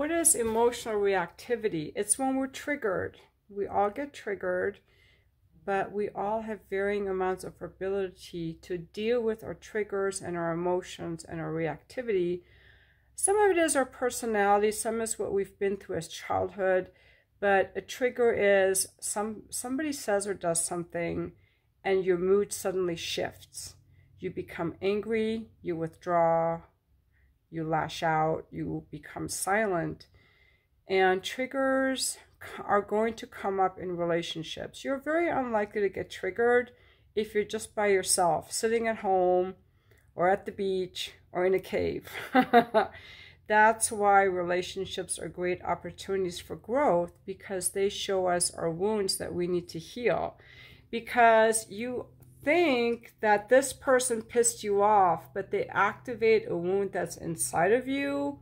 What is emotional reactivity? It's when we're triggered. We all get triggered, but we all have varying amounts of ability to deal with our triggers and our emotions and our reactivity. Some of it is our personality, some is what we've been through as childhood, but a trigger is somebody says or does something and your mood suddenly shifts. You become angry, you withdraw, you lash out, you become silent. And triggers are going to come up in relationships. You're very unlikely to get triggered if you're just by yourself, sitting at home or at the beach or in a cave. That's why relationships are great opportunities for growth, because they show us our wounds that we need to heal. Because you think that this person pissed you off, but they activate a wound that's inside of you,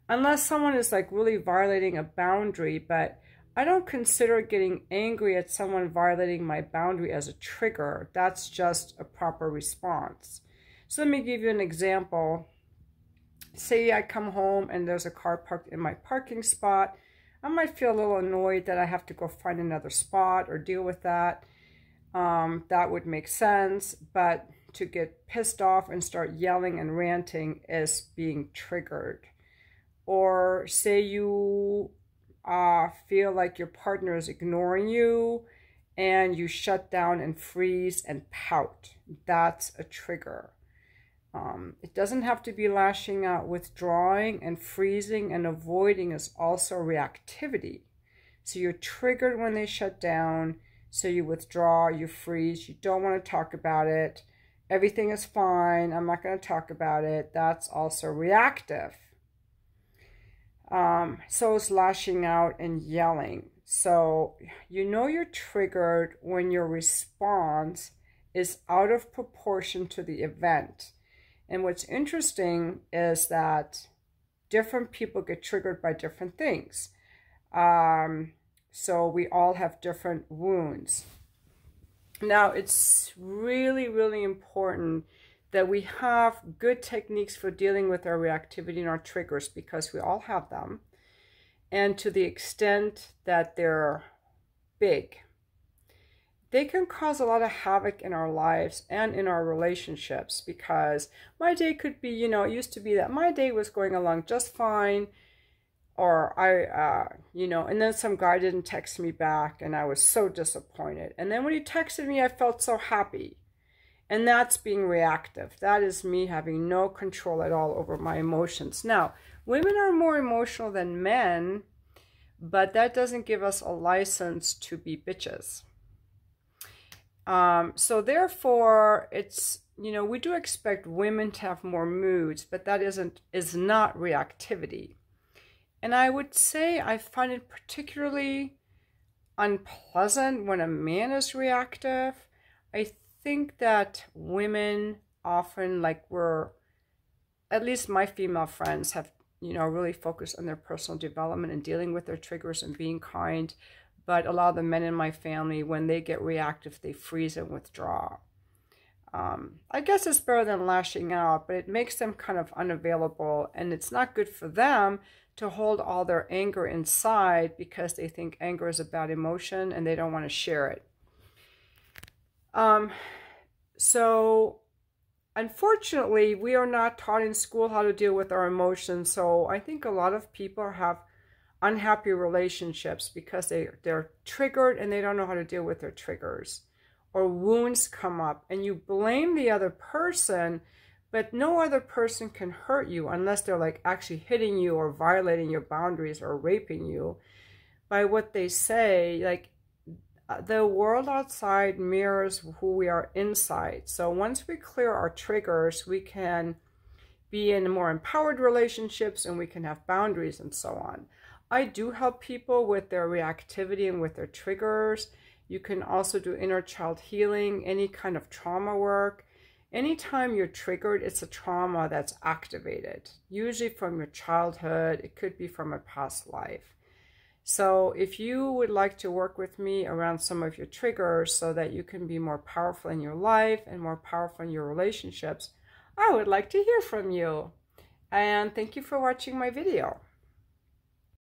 unless someone is like really violating a boundary. But I don't consider getting angry at someone violating my boundary as a trigger. That's just a proper response. So let me give you an example. Say I come home and there's a car parked in my parking spot. I might feel a little annoyed that I have to go find another spot or deal with that. That would make sense, but to get pissed off and start yelling and ranting is being triggered. Or say you feel like your partner is ignoring you and you shut down and freeze and pout. That's a trigger. It doesn't have to be lashing out. Withdrawing and freezing and avoiding is also reactivity. So you're triggered when they shut down. So you withdraw, you freeze, you don't want to talk about it. Everything is fine, I'm not going to talk about it. That's also reactive. So is lashing out and yelling. So you know you're triggered when your response is out of proportion to the event. And what's interesting is that different people get triggered by different things. So we all have different wounds. Now, it's really, really important that we have good techniques for dealing with our reactivity and our triggers, because we all have them. And to the extent that they're big, they can cause a lot of havoc in our lives and in our relationships. Because my day could be, it used to be that my day was going along just fine. Or and then some guy didn't text me back and I was so disappointed. And then when he texted me, I felt so happy. And that's being reactive. That is me having no control at all over my emotions. Now, women are more emotional than men, but that doesn't give us a license to be bitches. So therefore, it's, we do expect women to have more moods, but that is not reactivity. And I would say I find it particularly unpleasant when a man is reactive. I think that women often, at least my female friends have, really focused on their personal development and dealing with their triggers and being kind. But a lot of the men in my family, when they get reactive, they freeze and withdraw. I guess it's better than lashing out, but it makes them kind of unavailable, and it's not good for them to hold all their anger inside because they think anger is a bad emotion and they don't want to share it. So unfortunately, we are not taught in school how to deal with our emotions. So I think a lot of people have unhappy relationships because they're triggered and they don't know how to deal with their triggers. Or wounds come up and you blame the other person, but no other person can hurt you unless they're actually hitting you or violating your boundaries or raping you by what they say. The world outside mirrors who we are inside. So once we clear our triggers, we can be in more empowered relationships and we can have boundaries and so on. I do help people with their reactivity and with their triggers. You can also do inner child healing, any kind of trauma work. Anytime you're triggered, it's a trauma that's activated, usually from your childhood. It could be from a past life. So if you would like to work with me around some of your triggers so that you can be more powerful in your life and more powerful in your relationships, I would like to hear from you. And thank you for watching my video.